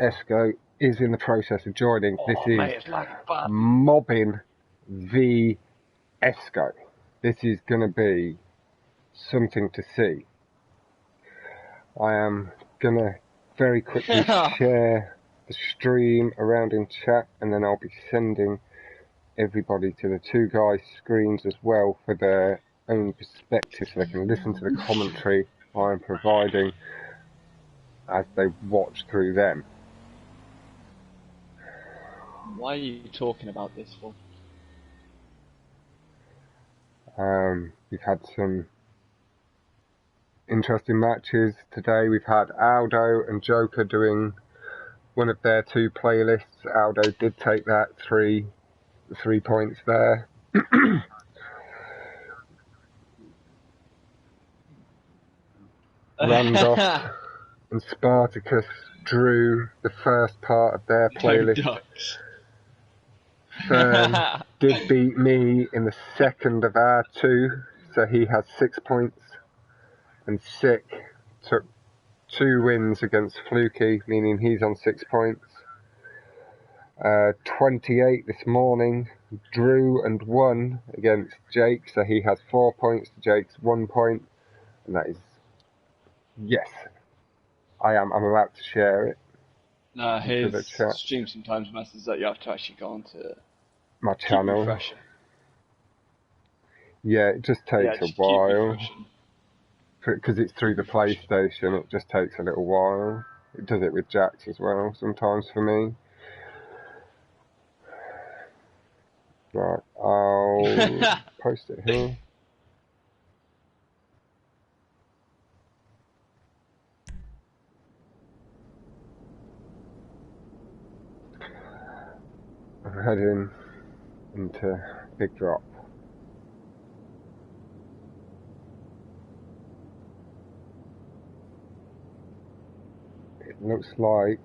Esco is in the process of joining. Oh, This is mate, it's like bad. Mobbin v Esco. This is going to be something to see. I am going to very quickly share the stream around in chat, and then I'll be sending everybody to the two guys' screens as well for their own perspective, so they can listen to the commentary I am providing as they watch through them. Why are you talking about this for? We've had some interesting matches today. We've had Aldo and Joker doing one of their two playlists. Aldo did take that 3 points there. Randolph and Spartacus drew the first part of their playlist. Fern did beat me in the second of our two, so he has 6 points. And Sick took 2 wins against Fluky, meaning he's on 6 points. 28 this morning, drew and won against Jake, so he has 4 points to Jake's 1 point. And that is, yes, I'm about to share it. No, his stream sometimes messes that you have to actually go onto my channel. Refreshing. Yeah, it just takes a while. Because it's through the PlayStation, it just takes a little while. It does it with Jax as well, sometimes for me. Right, I'll post it here. I'm heading into Big Drop. It looks like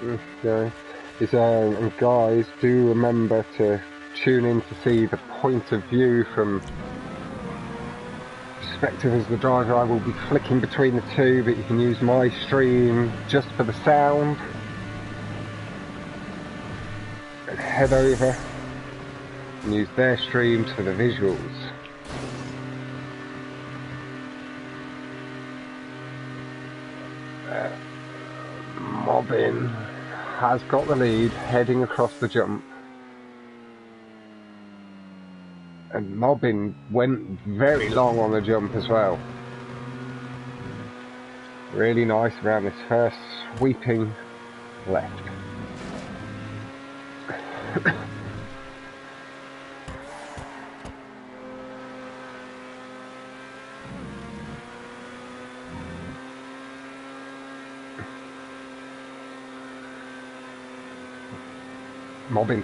okay. And guys, do remember to tune in to see the point of view from perspective as the driver. I will be flicking between the two, but you can use my stream just for the sound. And head over and use their streams for the visuals. Mobbin has got the lead, heading across the jump. And Mobbin went very long on the jump as well. Really nice around this first sweeping left. Mobbin.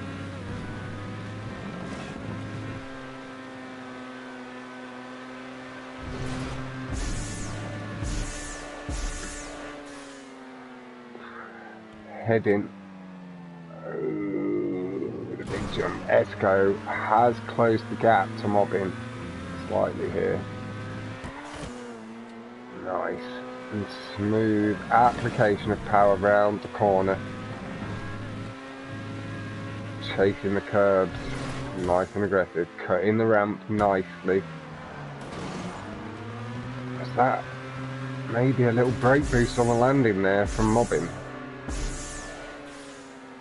Heading. Oh, the big jump. Esco has closed the gap to Mobbin slightly here. Nice and smooth application of power round the corner. Chasing the curbs, nice and aggressive, cutting the ramp nicely. What's that? Maybe a little brake boost on the landing there from Mobbin.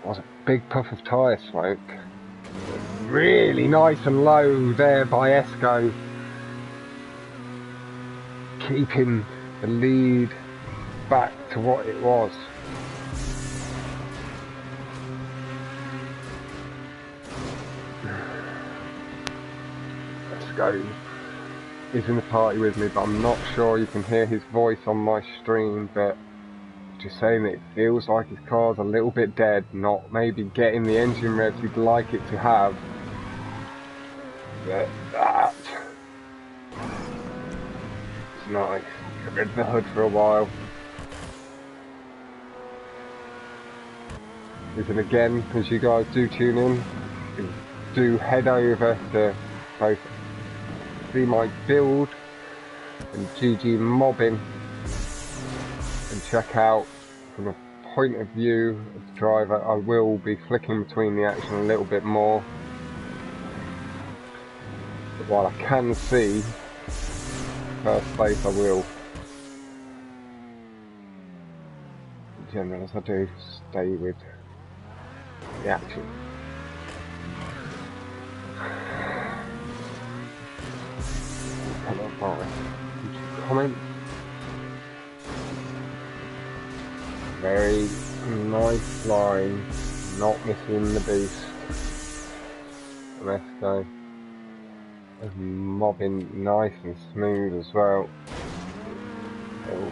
Was a big puff of tyre smoke. Really nice and low there by Esco. Keeping the lead back to what it was. Esco is in the party with me, but I'm not sure you can hear his voice on my stream, but just saying that it feels like his car's a little bit dead, not maybe getting the engine revs he'd like it to have. But that is nice. Get rid of the hood for a while. is, and again, as you guys do tune in, do head over to both See My Build and GG Mobbin and check out from a point of view of the driver. I will be flicking between the action a little bit more, but while I can see first place, I will in general, as I do, stay with the action. Comment. Very nice line, not missing the boost. Esco. Mobbing nice and smooth as well. Oh.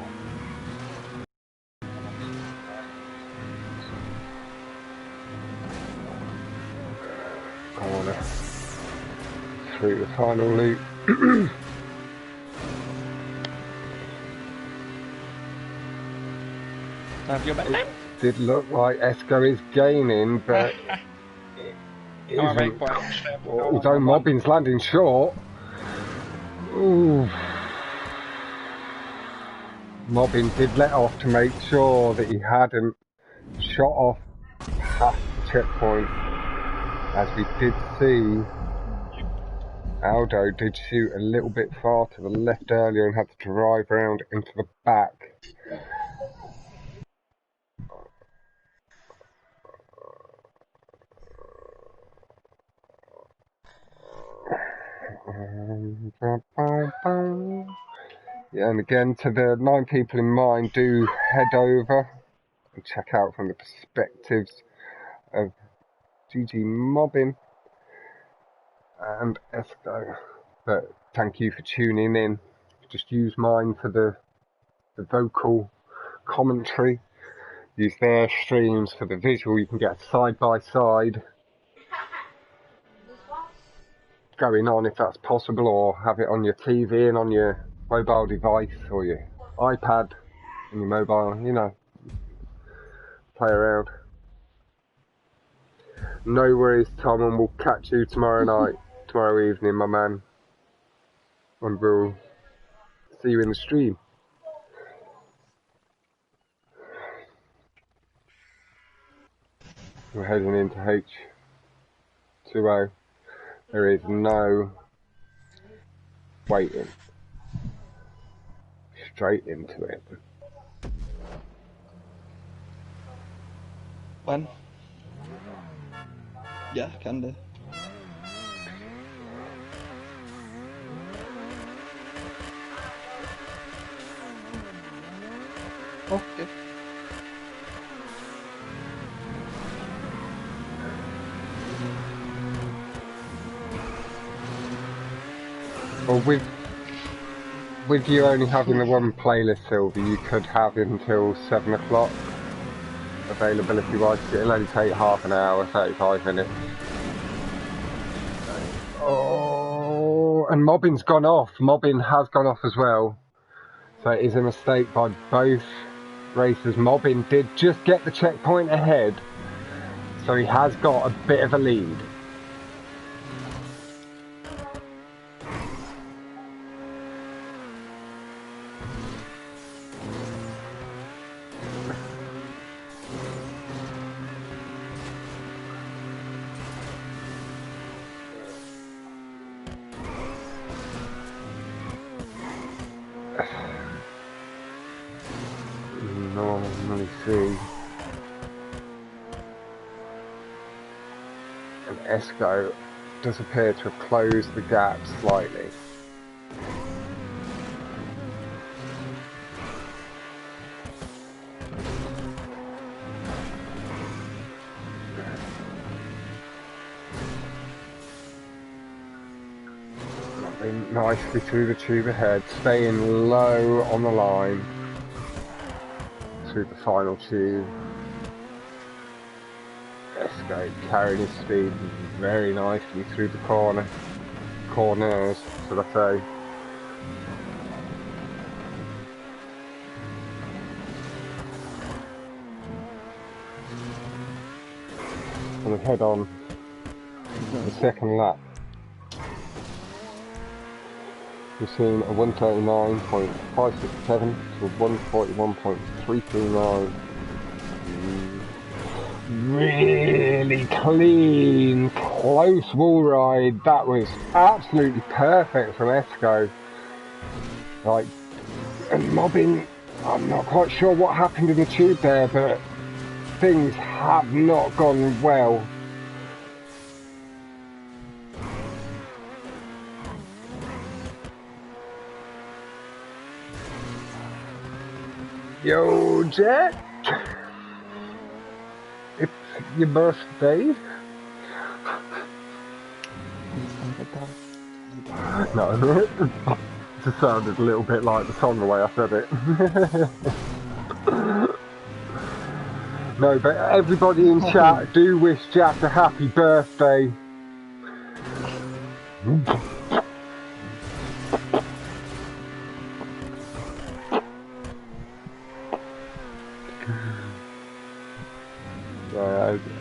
Corner through the final loop. It did look like Esco is gaining, but it isn't. Although Mobbin's landing short. Ooh. Mobbin did let off to make sure that he hadn't shot off past the checkpoint, as we did see Aldo did shoot a little bit far to the left earlier and had to drive around into the back. Yeah, and again, to the 9 people in mind, do head over and check out from the perspectives of GG Mobbin and Esco. But thank you for tuning in. Just use mine for the vocal commentary. Use their streams for the visual. You can get side by side going on if that's possible, or have it on your TV and on your mobile device or your iPad and your mobile, you know, play around. No worries, Tom, and we'll catch you tomorrow night, tomorrow evening, my man, and we'll see you in the stream. We're heading into H2O. There is no waiting. Straight into it. When? Yeah, can do. Okay. Well, with you only having the one playlist, Sylvie, you could have until 7 o'clock availability wise. It'll only take half an hour, 35 minutes. Oh, and Mobbin's gone off. Mobbin has gone off as well. So it is a mistake by both racers. Mobbin did just get the checkpoint ahead, so he has got a bit of a lead. Normally see. And Esco does appear to have closed the gap slightly. Nicely through the tube ahead, staying low on the line through the final tube. Esco carrying his speed very nicely through the corners, should I say. and head on the second lap. We've seen a 139.567 to a 141.339. Really clean, close wall ride. That was absolutely perfect from Esco. Like, and Mobbin, I'm not quite sure what happened in the tube there, but things have not gone well. Yo, Jet! It's your birthday? No, it just sounded a little bit like the song the way I said it. No, but everybody in chat do wish Jack a happy birthday.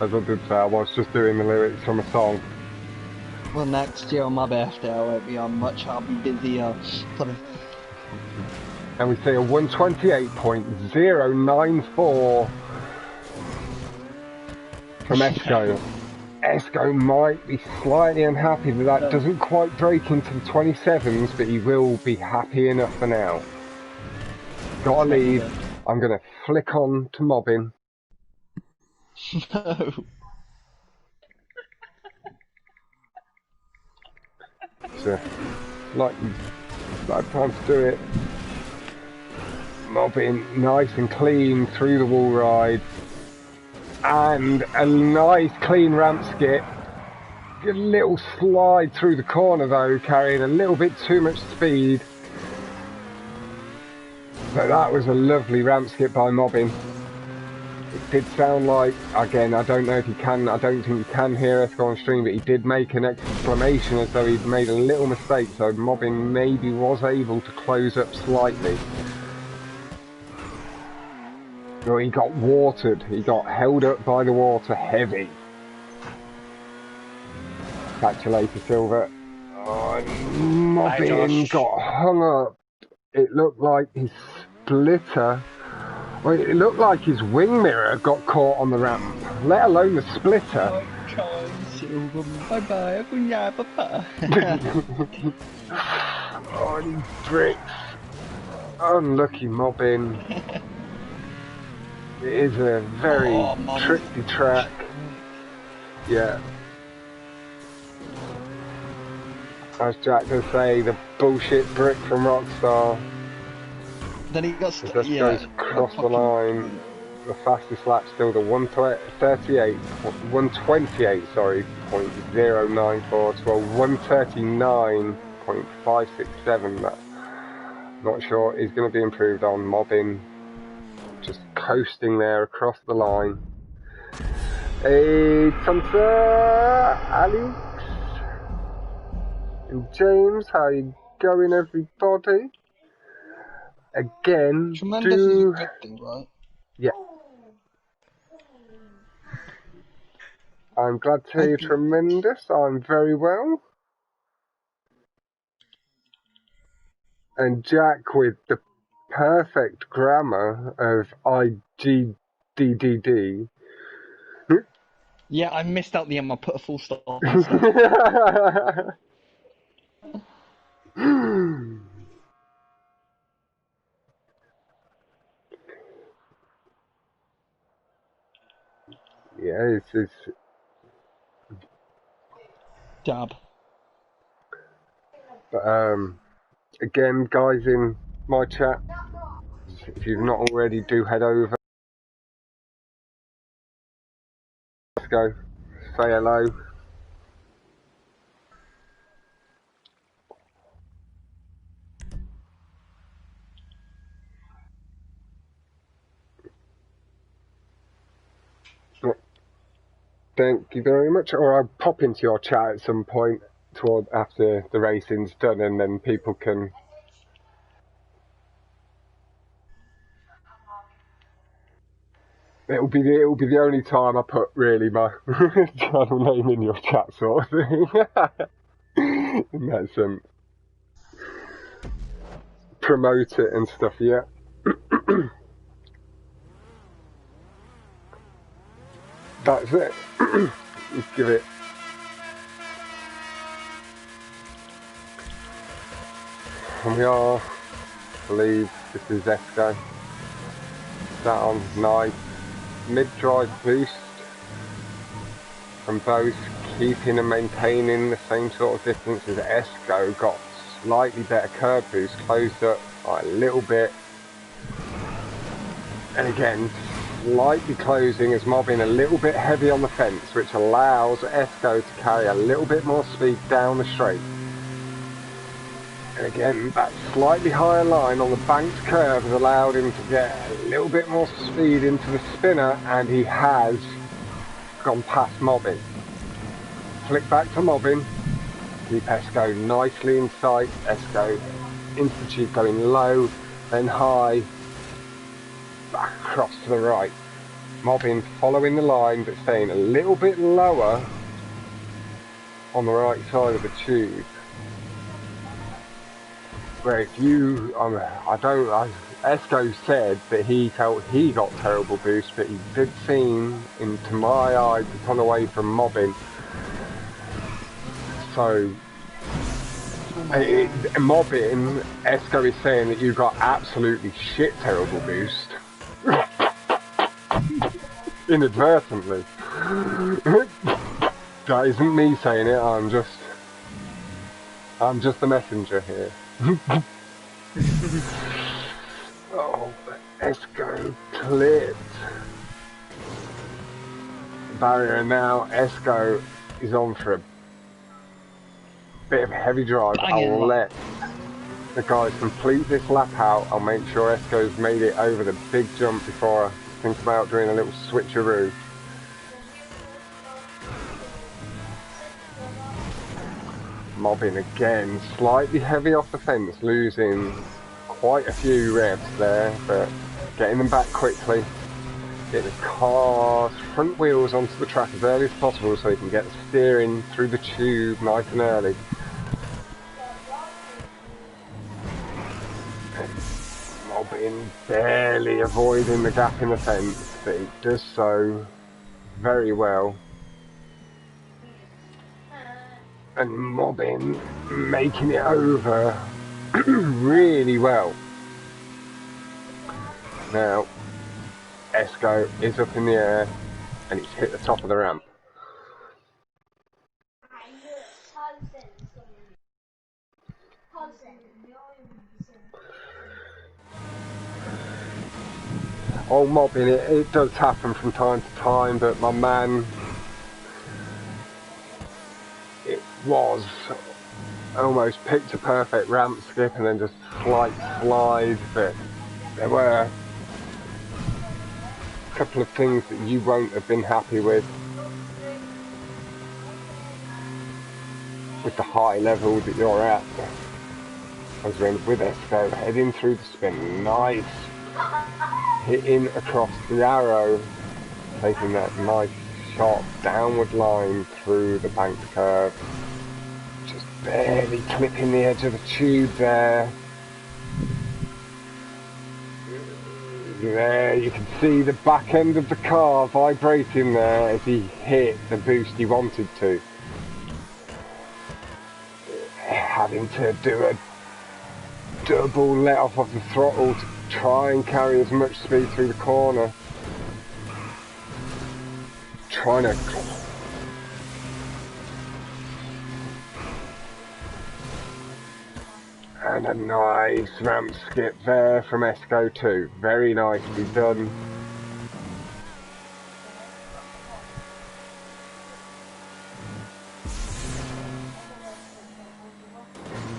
As I did say, I was just doing the lyrics from a song. Well, next year on my birthday, I won't be on much. I'll be busier. And we see a 128.094 from Esco. Esco might be slightly unhappy that doesn't quite break into the 27s, but he will be happy enough for now. Gotta leave. I'm gonna flick on to Mobbin. No. So, like time to do it. Mobbin, nice and clean through the wall ride. And a nice clean ramp skip. A little slide through the corner though, carrying a little bit too much speed. But that was a lovely ramp skip by Mobbin. It did sound like, again, I don't know if you can, I don't think you can hear Esco on stream, but he did make an exclamation as though he'd made a little mistake, so Mobbin maybe was able to close up slightly. No, he got watered, he got held up by the water heavy. Catch you later, Silver. Oh, Mobbin got hung up. It looked like his splitter, well, it looked like his wing mirror got caught on the ramp, let alone the splitter. Bye bye, Papa. Oh, these bricks. Unlucky Mobbin. It is a very tricky track. Yeah. As Jack does say, the bullshit brick from Rockstar. Then he got stuck. Just goes across the line. The fastest lap still the 128, sorry, .094 to a 139.567. That, not sure is going to be improved on. Mobbin just coasting there across the line. Hey, Tunter, Alex, and James, how you going, everybody? Again, Tremendous is a good thing, right? Yeah. I'm glad to hear you're tremendous. I'm very well. And Jack with the perfect grammar of IGDDD. Yeah, I missed out the end. I put a full stop on. Yeah, it's Dab. But again, guys in my chat, if you've not already, do head over. Let's go. Say hello. Thank you very much. Or I'll pop into your chat at some point toward after the racing's done, and then people can. It'll be the only time I put really my channel name in your chat, sort of thing. In that sense, promote it and stuff. Yeah. That's it. Let's give it. And we are, I believe, this is Esco. That on nice mid-drive boost from both, keeping and maintaining the same sort of distance as Esco. Got slightly better curb boost, closed up by a little bit, and again slightly closing as Mobbin a little bit heavy on the fence, which allows Esco to carry a little bit more speed down the straight. And again, that slightly higher line on the banked curve has allowed him to get a little bit more speed into the spinner, and he has gone past Mobbin. Flick back to Mobbin, keep Esco nicely in sight. Esco into the tube, going low, then high, back across to the right. Mobbin following the line but staying a little bit lower on the right side of the tube. Where if you, Esco said that he felt he got terrible boost, but he did seem, into my eye, to pull away from Mobbin. So, Mobbin, Esco is saying that you got absolutely shit terrible boost. Inadvertently. That isn't me saying it, I'm just the messenger here. Oh, Esco clipped barrier, now Esco is on for a bit of a heavy drive. I'll let the guys complete this lap out. I'll make sure Esco's made it over the big jump before I think about doing a little switcheroo. Mobbin again, slightly heavy off the fence, losing quite a few revs there, but getting them back quickly. Get the car's front wheels onto the track as early as possible so you can get the steering through the tube nice and early. Mobbin barely avoiding the gap in the fence, but he does so very well. And Mobbin making it over really well. Now, Esco is up in the air and he's hit the top of the ramp. Oh, Mobbin, it does happen from time to time, but my man, it was almost picked a perfect ramp skip and then just slight slide, but there were a couple of things that you won't have been happy with the high level that you're at. As we're with Esco heading through the spin, nice, hitting across the arrow, taking that nice sharp downward line through the banked curve, just barely clipping the edge of the tube there. There you can see the back end of the car vibrating there as he hit the boost he wanted to. Having to do a double let off of the throttle to try and carry as much speed through the corner. Trying to and a nice ramp skip there from Esco too. Very nicely done.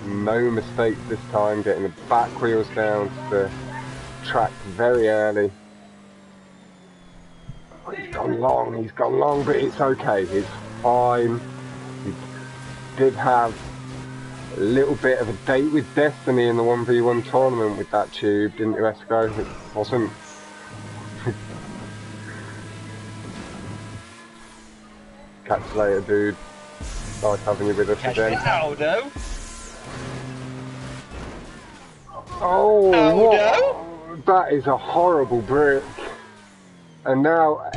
No mistakes this time, getting the back wheels down to the track very early. He's gone long, but it's okay, he's fine. He did have a little bit of a date with destiny in the 1v1 tournament with that tube, didn't you, Esco? It wasn't Catch you later, dude. Nice having you with us again. Aldo. Oh, what? That is a horrible brick. And now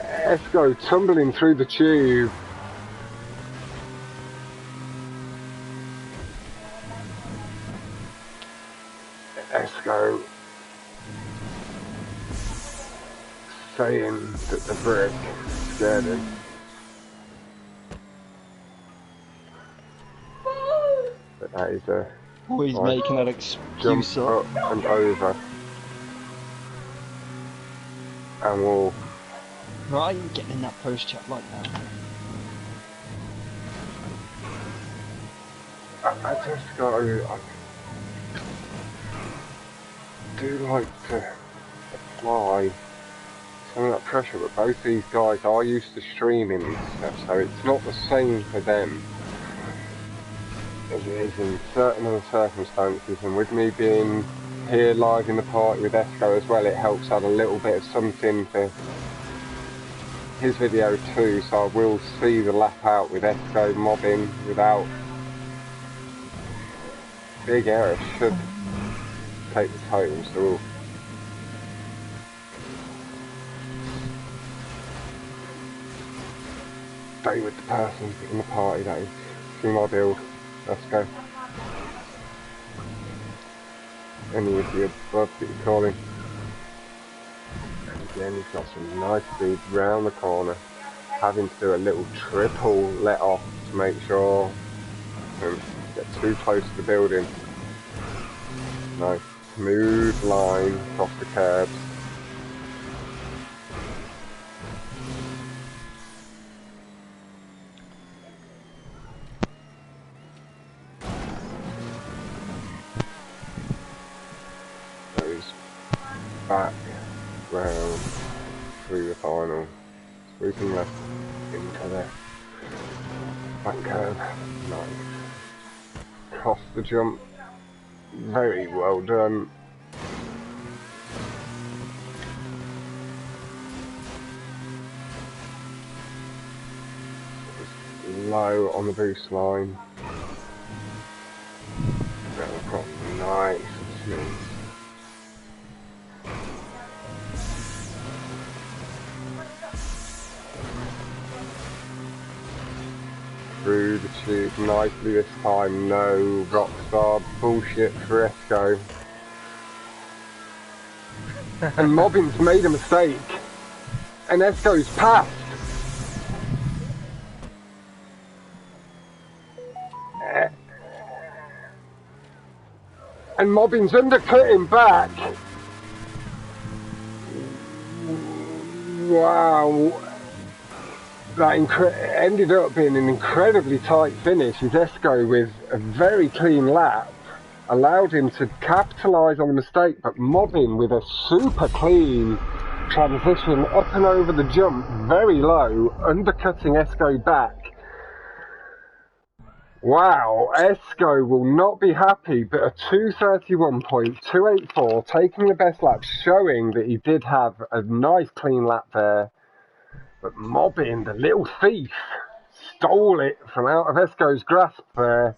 Esco tumbling through the tube. Esco saying that the brick scared him. But that is a always making an excuse jump up and over. And we'll... Why are you getting in that post chat like that? I just got to... I do like to apply some of that pressure, but both these guys are used to streaming and stuff, so it's not the same for them as it is in certain other circumstances. And with me being here live in the party with Esco as well, it helps add a little bit of something to his video too, so I will see the lap out with Esco mobbing without big error. Should take the totem, so we'll stay with the person in the party, that is. See my build. Let's go. Any of the above that you're calling. And again, he's got some nice speed round the corner. Having to do a little triple let off to make sure I don't get too close to the building. Nice smooth line across the curbs. Back round through the final, sweeping left into the back curve. Nice. Cross the jump. Very well done. Low on the boost line. Go across. Nice. Smooth. Through the tube nicely this time, no rockstar bullshit for Esco. And Mobbin's made a mistake, and Esco's passed. And Mobbin's undercutting back. Wow. That ended up being an incredibly tight finish, with Esco with a very clean lap allowed him to capitalise on the mistake, but Mobbin with a super clean transition up and over the jump, very low, undercutting Esco back. Wow, Esco will not be happy, but a 2:31.284, taking the best lap, showing that he did have a nice clean lap there. But Mobbin, the little thief, stole it from out of Esco's grasp there.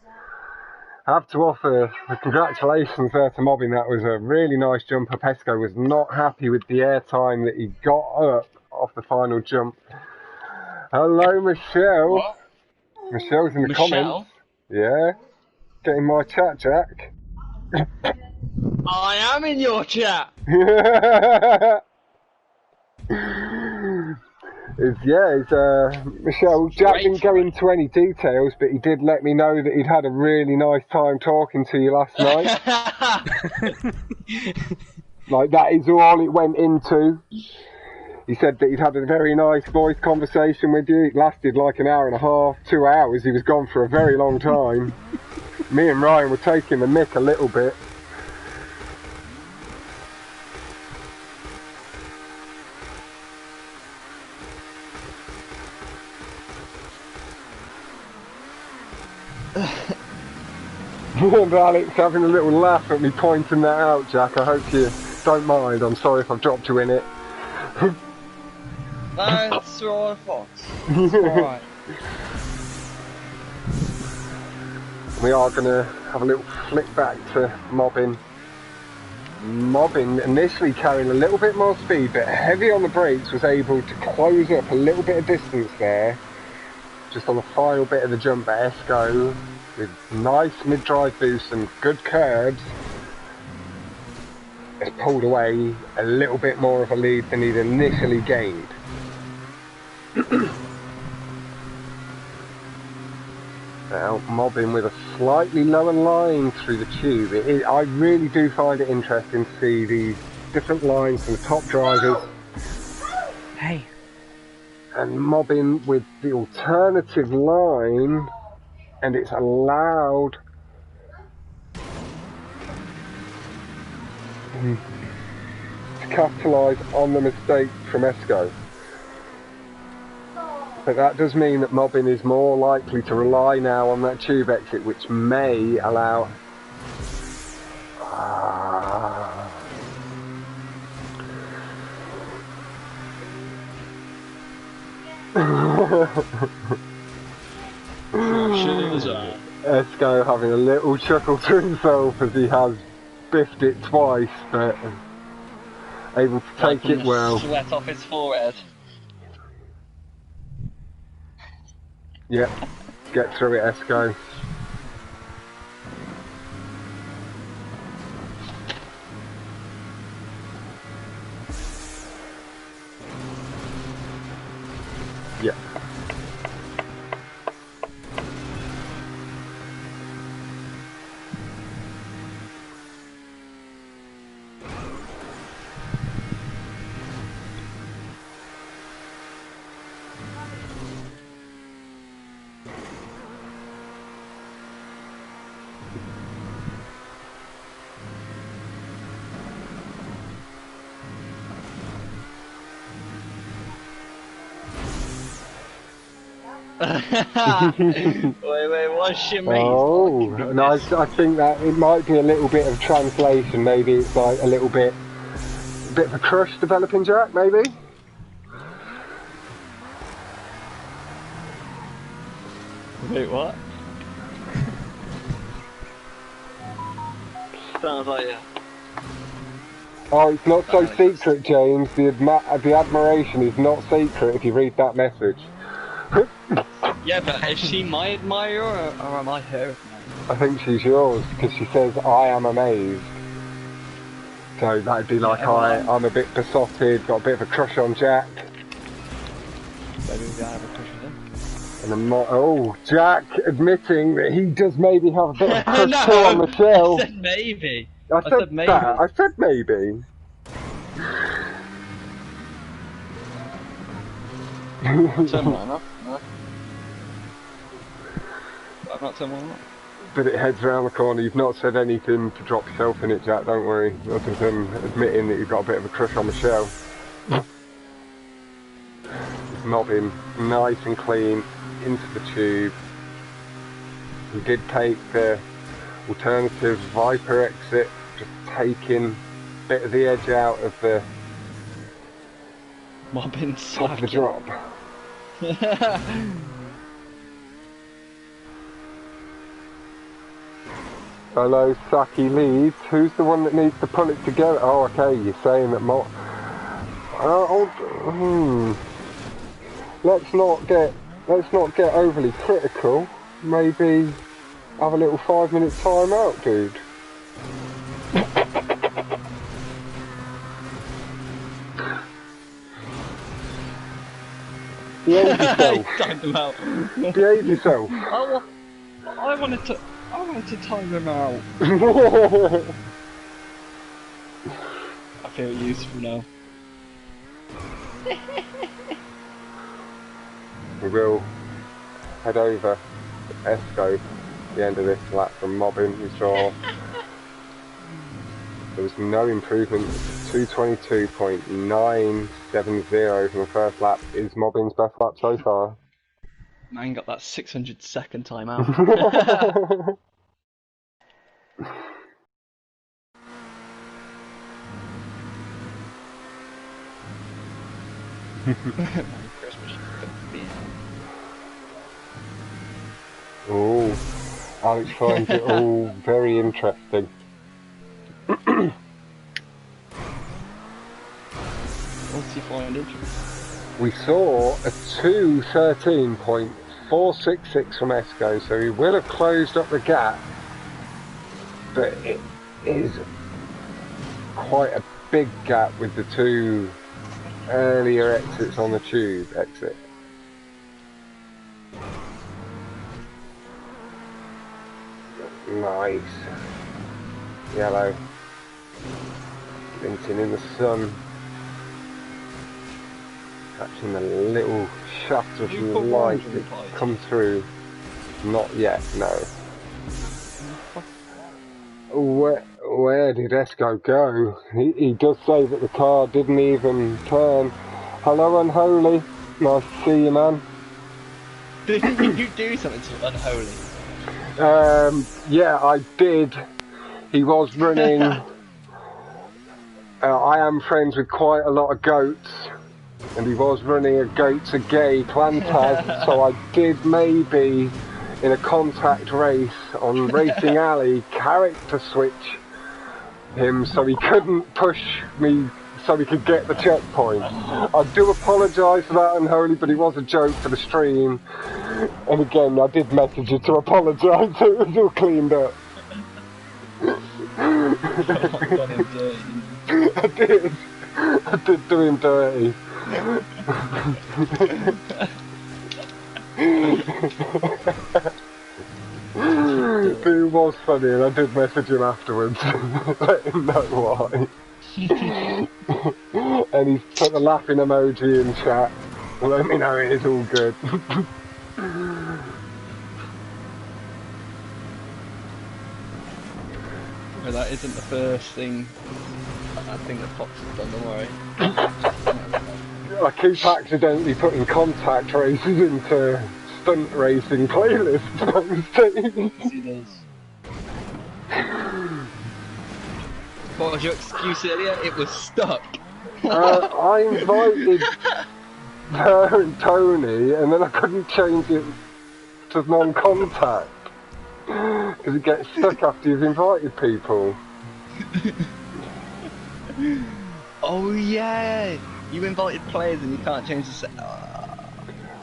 I have to offer the congratulations there to Mobbin. That was a really nice jump up. Esco was not happy with the air time that he got up off the final jump. Hello, Michelle. What? Michelle's in the comments. Yeah. Get in my chat, Jack. I am in your chat. Michelle, Jack didn't go into any details, but he did let me know that he'd had a really nice time talking to you last night. Like, that is all it went into. He said that he'd had a very nice voice conversation with you. It lasted like an hour and a half, 2 hours. He was gone for a very long time. Me and Ryan were taking the mick a little bit. And Alex having a little laugh at me pointing that out, Jack. I hope you don't mind. I'm sorry if I've dropped you in it. No, Starstrider-Fox. Alright. We are going to have a little flick back to Mobbin. Mobbin initially carrying a little bit more speed, but heavy on the brakes, was able to close up a little bit of distance there. Just on the final bit of the jump, but Esco, with nice mid-drive boost and good curbs, has pulled away a little bit more of a lead than he'd initially gained. Now, Mobbin with a slightly lower line through the tube. I really do find it interesting to see these different lines from the top drivers. Hey. And Mobbin with the alternative line, and it's allowed to capitalise on the mistake from Esco. But that does mean that Mobbin is more likely to rely now on that tube exit, which may allow... Esco having a little chuckle to himself as he has biffed it twice, but able to take it well. Sweat off his forehead. Yep, get through it, Esco. Yep. wait, what's shimmy? Oh, no, I think that it might be a little bit of translation. Maybe it's like a bit of a crush developing, Jack, maybe? Wait, what? Sounds like yeah. Oh, it's not so secret, James. The admiration is not secret if you read that message. Yeah, but is she my admirer or am I her? I think she's yours, because she says, I am amazed. So that'd be like, I'm a bit besotted, got a bit of a crush on Jack. Maybe I have a crush on him. And I'm not, oh, Jack admitting that he does maybe have a bit of a crush no, too on Michelle. I said maybe. I said maybe. That. I said maybe. Turn one off. No. I've not turned one off. But it heads around the corner. You've not said anything to drop yourself in it, Jack, don't worry. Other than admitting that you've got a bit of a crush on Michelle. Mobbin, nice and clean, into the tube. He did take the alternative Viper exit, just taking a bit of the edge out of the Mobbin top of the drop. Hello, Saki leads. Who's the one that needs to pull it together? Oh, okay. You're saying that Let's not get overly critical. Maybe have a little 5-minute time out, dude. Behave yourself. Behave yourself. I wanted to time him out. I feel useful now. We will head over to Esco at the end of this lap from Mobbin. We saw there was no improvement. 222.970 from the first lap is Mobbin's best lap so far. Man got that 600-second time out. Merry Christmas, Oh, Alex finds it all very interesting. What's he find interesting? We saw a 2:13.466 from Esco, so he will have closed up the gap, but it is quite a big gap with the two earlier exits on the tube exit. Nice. Yellow. Glinting in the sun. Catching the little shaft of light that comes through. Not yet, no. Where did Esco go? He does say that the car didn't even turn. Hello, Unholy. Nice to see you, man. Did you do something to Unholy? Yeah, I did. He was running. I am friends with quite a lot of goats, and he was running a Goats a Gay Plantaz, so I did maybe, in a contact race on Racing Alley, character switch him so he couldn't push me so he could get the checkpoint. I do apologise for that, Unholy, but it was a joke for the stream. And again, I did message you to apologise, so it was all cleaned up. I did do him dirty. But it was funny, and I did message him afterwards, let him know why. And he's put the laughing emoji in chat. Let me know it is all good. Well, that isn't the first thing I think that Fox has done, don't worry. I keep accidentally putting contact races into Stunt Racing playlists on Steam. He does. What was your excuse earlier? It was stuck. I invited her and Tony, and then I couldn't change it to non-contact. Because it gets stuck after you've invited people. Oh yeah! You invited players and you can't change the set.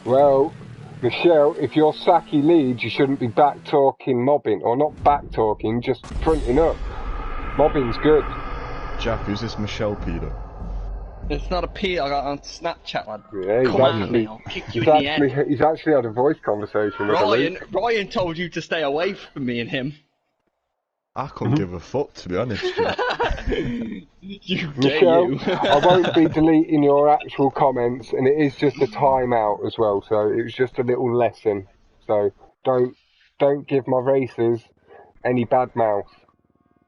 Well, Michelle, if you're Saki leads, you shouldn't be back-talking Mobbin. Or not back-talking, just fronting up. Mobbin's good. Jack, who's this Michelle Peter? It's not a P, I got on Snapchat, lad. Yeah, Come at me, I'll kick you in the head. He's actually had a voice conversation with Ryan told you to stay away from me and him. I couldn't give a fuck, to be honest. Michelle, I won't be deleting your actual comments, and it is just a timeout as well, so it was just a little lesson. So don't give my racers any bad mouth.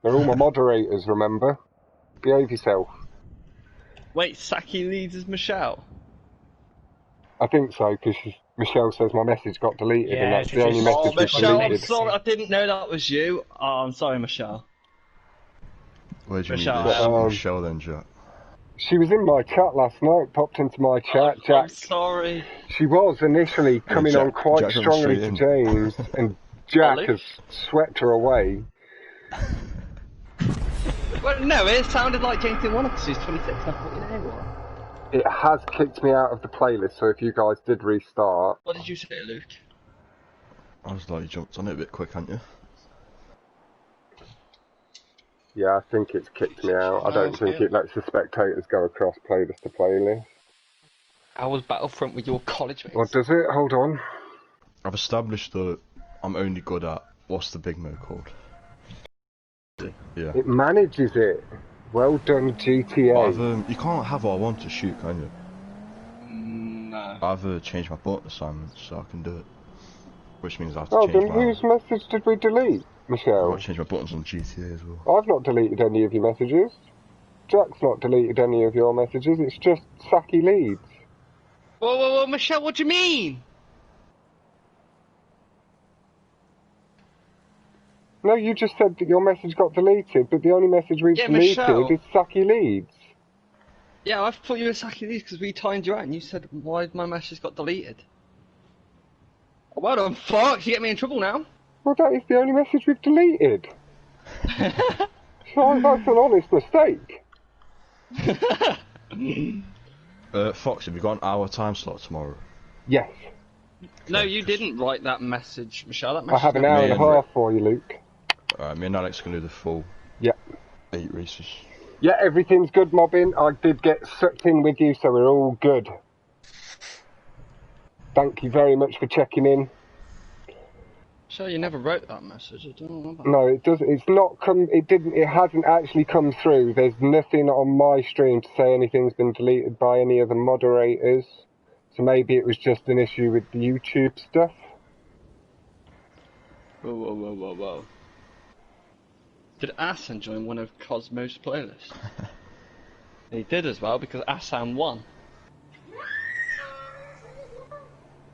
They're all my moderators, remember? Behave yourself. Wait, Saki leads as Michelle? I think so, because Michelle says my message got deleted, and that's the only message we've Michelle, deleted. I'm sorry, I didn't know that was you. Oh, I'm sorry, Michelle. Where'd you meet Michelle then, Jack? She was in my chat last night, popped into my chat, Jack. I'm sorry. She was initially coming on quite strongly to James, and Jack has swept her away. Well, no, it sounded like James didn't want it because he's 26 and I thought, you know what? It has kicked me out of the playlist, so if you guys did restart... What did you say, Luke? I was like, you jumped on it a bit quick, hadn't you? Yeah, I think it's kicked me out. I don't think it lets the spectators go across playlist to playlist. How was Battlefront with your college mates? What does it? Hold on. I've established that I'm only good at... What's the big mode called? Yeah. It manages it. Well done, GTA. You can't have what I want to shoot, can you? No. I've changed my button assignments so I can do it. Which means I have to change then whose message did we delete, Michelle? I've got to change my buttons on GTA as well. I've not deleted any of your messages. Jack's not deleted any of your messages. It's just Saki leads. Whoa, Michelle, what do you mean? No, you just said that your message got deleted, but the only message we've deleted is Saki leads. Yeah, I thought you were Saki leads because we timed you out and you said, why my message got deleted? Well done, Fox. You get me in trouble now. Well, that is the only message we've deleted. So that's an honest mistake. Fox, have you got an hour time slot tomorrow? Yes. No, you didn't write that message, Michelle. That message I have an hour and a half for you, Luke. Alright, me and Alex can do the full 8 races. Yeah, everything's good, Mobbin. I did get sucked in with you, so we're all good. Thank you very much for checking in. Michelle, you never wrote that message. I don't know about that. No, it doesn't. It's not come. It didn't. It hasn't actually come through. There's nothing on my stream to say anything's been deleted by any of the moderators. So maybe it was just an issue with the YouTube stuff. Whoa. Did Asan join one of Cosmo's playlists? He did as well, because Asan won.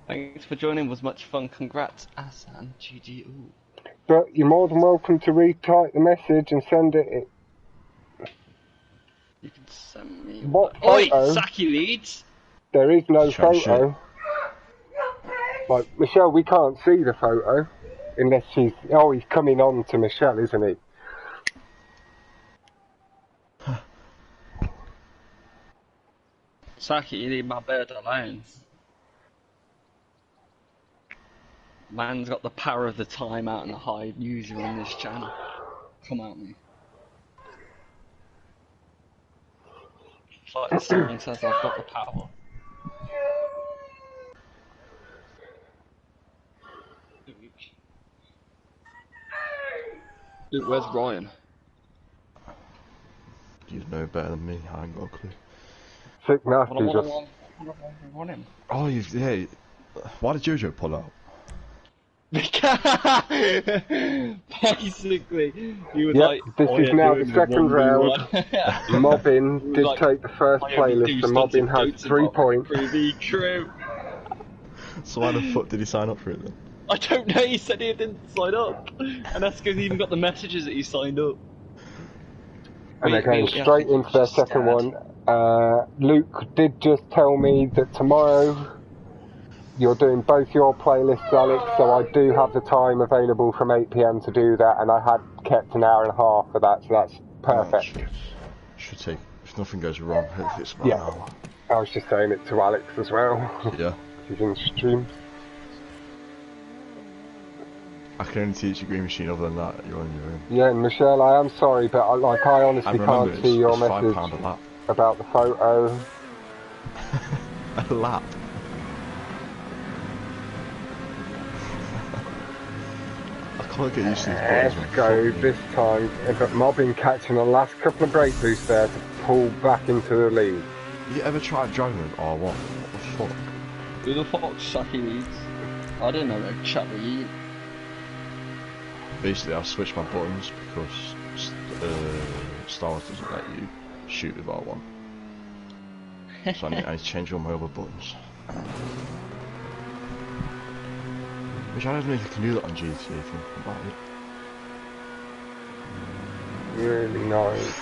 Thanks for joining, was much fun. Congrats, Asan. GG. Ooh. But you're more than welcome to retype the message and send it. You can send me... What Oi, photo? Saki leads! There is no Sure, photo. sure. Like, Michelle, we can't see the photo. Unless she's... Oh, he's coming on to Michelle, isn't he? Saki, you leave my bird alone. Man's got the power of the time out and the hide user on this channel. Come at me. It's like the song says I've got the power. Luke, where's Ryan? You know better than me, I ain't got a clue. Sick nasty What just... I want him. Oh, yeah. Why did Jojo pull out? Basically, he was Yep, like, this oh, is yeah, now do the it second with round. 1v1. Mobbin did Like, take the first I only playlist, do and Mobbin stunted has goats 3 and points. Prove true. So why the fuck did he sign up for it then? I don't know, he said he didn't sign up. And Esco's even got the messages that he signed up. And they're going straight into their second one. Luke did just tell me that tomorrow you're doing both your playlists, Alex, so I do have the time available from 8 PM to do that, and I had kept an hour and a half for that, so that's perfect. Should take, if nothing goes wrong, hopefully it's about an hour. I was just saying it to Alex as well. Yeah. He's in the stream. I can only teach you Green Machine, other than that, you're on your own. Yeah, and Michelle, I am sorry, but I honestly can't see your message £5 a lap. about the photo. A lap? I can't get used to these buttons. Esco this time, but Mobbin catching the last couple of brake boosts there to pull back into the lead. You ever tried driving with R1? What the fuck? Who the fuck Saki leads? I don't know, I'll chat with you. Basically, I've switched my buttons because Star Wars doesn't let you shoot with R1. So I need to change all my other buttons. Which I don't know if you can do that on GTA if you think about it. Really nice.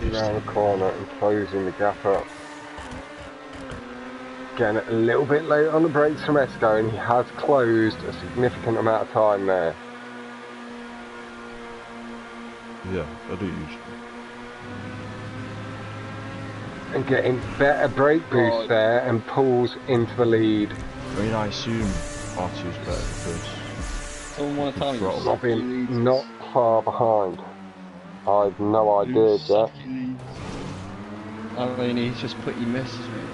Around the corner and closing the gap up. Getting a little bit late on the brakes from Esco, and he has closed a significant amount of time there. Yeah, I do usually. And getting better brake boost there and pulls into the lead. I mean, I assume R2's better because Someone want to tell me Throttle. Mobbin not far behind. I have no idea yet. I mean, he's just put your misses, mate.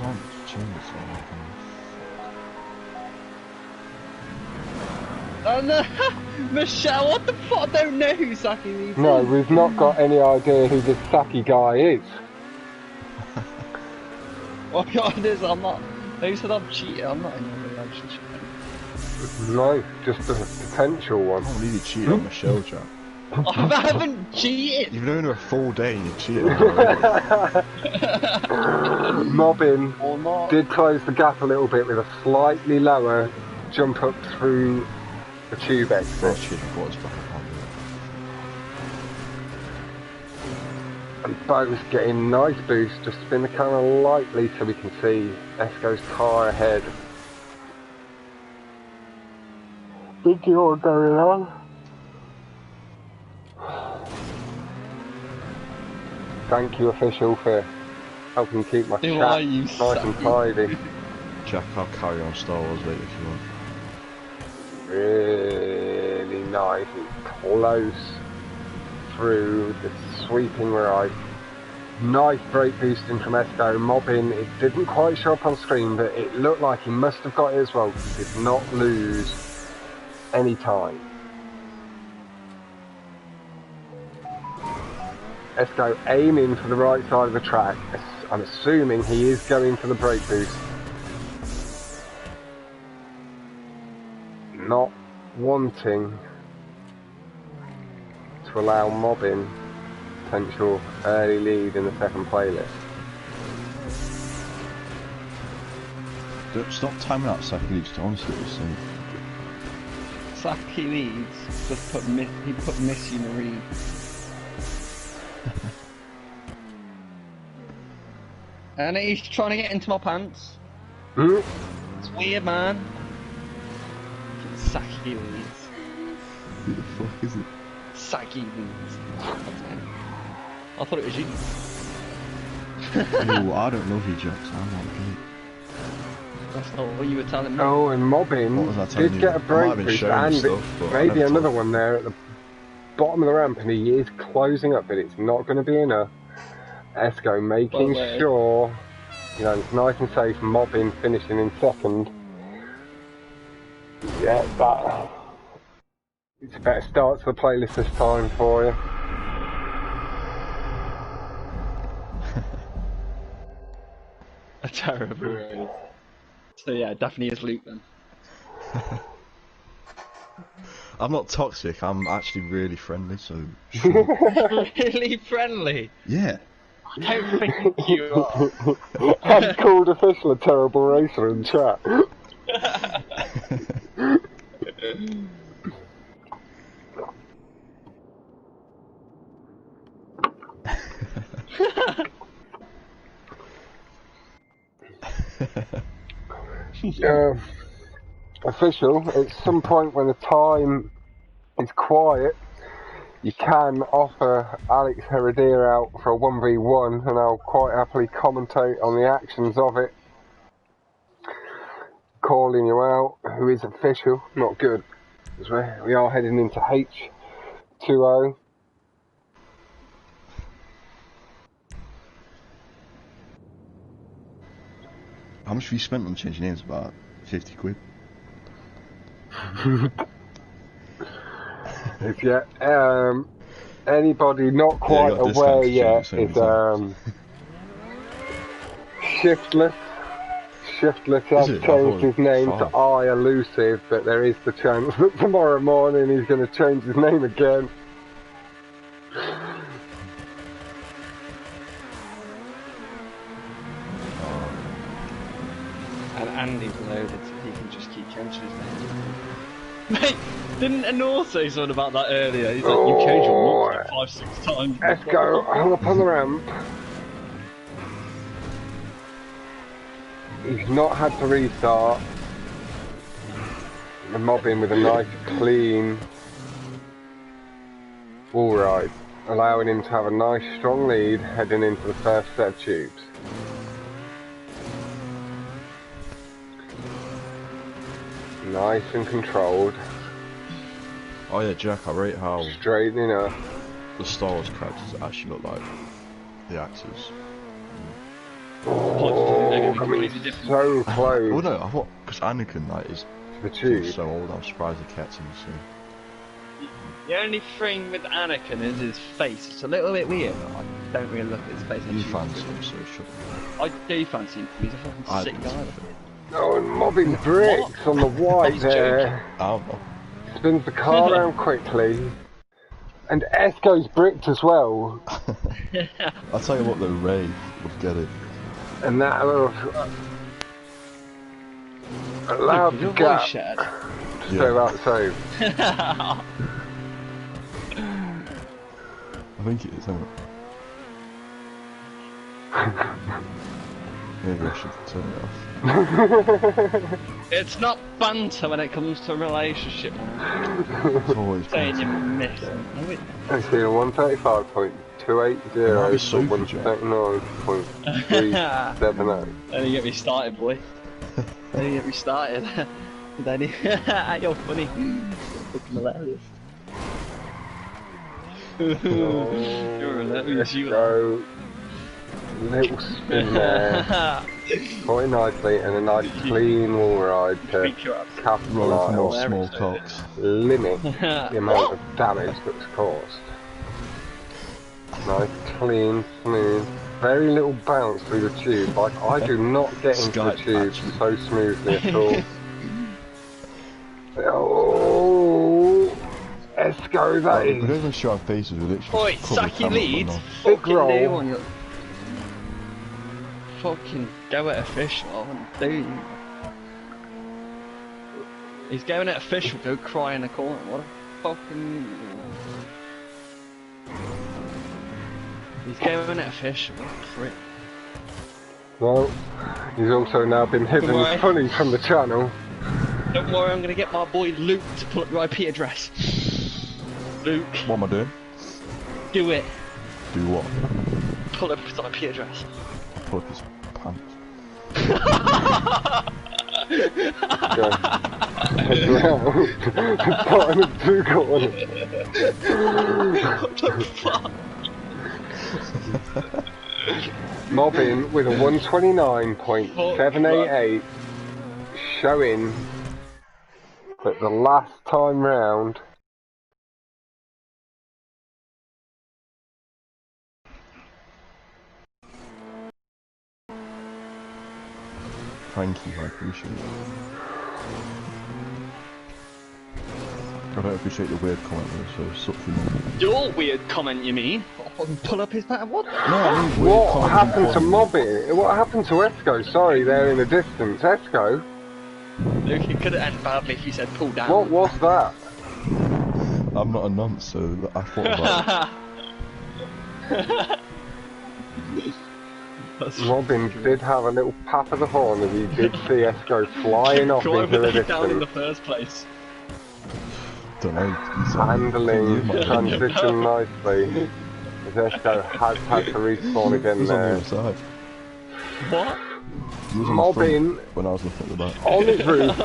can't change this one. Oh no! Michelle, what the fuck? I don't know who Saki is. No, we've not got any idea who this Saki guy is. What God is? I'm not. They said I'm cheating. I'm not in a relationship. No, just a potential one. I can't believe you cheated on Michelle, Jack. I haven't cheated. You've known her a full day and you cheated on her. Mobbin Or not. did close the gap a little bit with a slightly lower jump up through the tube Oh, exit. shit, I thought it was back. I can't do it. And both getting nice boost, just spin the camera lightly so we can see Esco's tyre ahead. video going on. Thank you, official, for helping keep my chat nice and tidy. Jack, I'll carry on Star Wars later if you want. Really nice, it's close through the sweeping right. Nice brake boosting from Esco. Mobbin, it didn't quite show up on screen, but it looked like he must have got it as well. He did not lose any time. Esco aiming for the right side of the track. I'm assuming he is going for the brake boost. Not wanting to allow Mobbin potential early lead in the second playlist. Stop timing out Saki leads to honestly what you're Saki leads, just he put Missy Marie. And he's trying to get into my pants. It's weird, man. Saki leads. Who the fuck is it? Saki leads. I thought it was you. Oh, I don't love you, Jax. I'm not gay. That's not what you were telling me. Oh, and Mobbin did get a brake boost and maybe another one there at the bottom of the ramp, and he is closing up, but it's not going to be enough. Esco making sure, you know, it's nice and safe. Mobbin finishing in second. Yeah, that. It's a better start to the playlist this time for you. A terrible. So yeah, definitely is Luke then. I'm not toxic, I'm actually really friendly, so... Sure. Really friendly? Yeah. I don't think you are. I've called official a terrible racer in chat. Official, at some point when the time is quiet, you can offer Alex Heredia out for a 1v1 and I'll quite happily commentate on the actions of it. Calling you out, who is official, not good, because we are heading into H2O. How much have you spent on changing names? About 50 quid? Anybody not quite aware yet is Shiftless. Shiftless has changed his name to I Elusive, but there is the chance that tomorrow morning he's going to change his name again. And Andy's loaded so he can just keep changing his name. Mate, didn't Anor say something about that earlier? He's like, you changed your name like 5-6 times. Let's go, hung up on the ramp. He's not had to restart. The Mobbin with a nice clean wall ride, allowing him to have a nice strong lead heading into the first set of tubes. Nice and controlled. Oh yeah, Jack, I rate how straightening up. The Star Wars characters actually look like the actors. Oh, coming so close. Oh no, I thought, because Anakin like, is the tube. So old, I'm surprised they kept him soon. The only thing with Anakin is his face. It's a little bit weird, but I don't really look at his face. You fancy him, so it should I do fancy him. He's a fucking sick guy. Oh, and Mobbin bricks on the white there. Oh, no. Spins the car around quickly. And Esco's bricked as well. I'll tell you what, though, Ray would get it. And that allowed the gap to stay about the same. I think it is, isn't it? Maybe I should turn it off. It's not banter when it comes to a relationship, man. It's always Saying you banter. miss them. No, it... It's here 135.280 to 139.370. Don't get me started, boy. Don't get me started. You're funny. Fucking hilarious. You're hilarious, you are. Little spin there, quite nicely, and a nice clean wall ride to capitalise small talks. Limit the amount of damage that's caused. Nice, clean, smooth, very little bounce through the tube. Like, I do not get into the tube so smoothly at all. Oh, Esco, that is. We don't even show our faces with it. Oi, Saki leads. Big roll. Fucking go at a fish, man, dude. He's going at a fish, will go cry in the corner. What a fucking. He's going at a fish, what a prick. Well, he's also now been hidden funny from the channel. Don't worry, I'm gonna get my boy Luke to pull up your IP address. Luke. What am I doing? Do it. Do what? Pull up his IP address. Pull up his pants. Head round. Starting to Google on it. What the fuck? Mobbin with a 129.788, showing that the last time round Thank you, I appreciate it. I don't appreciate the weird comment though, so suck for me. Your weird comment, you mean? Fucking pull up his back. What? No, I mean weird what comment happened to Mobbin? What happened to Esco? Sorry, they're in the distance. Esco? Luke, it could have ended badly if you said pull down. What was that? I'm not a nonce, so I thought about it. Mobbin did have a little pap of the horn as he did see Esco flying off into the down in the distance. first place. Don't know. Handling the transition nicely. As Esco has had to respawn again He's on the there. other side. What? He was on Mobbin the front when I was looking at the back. on his roof.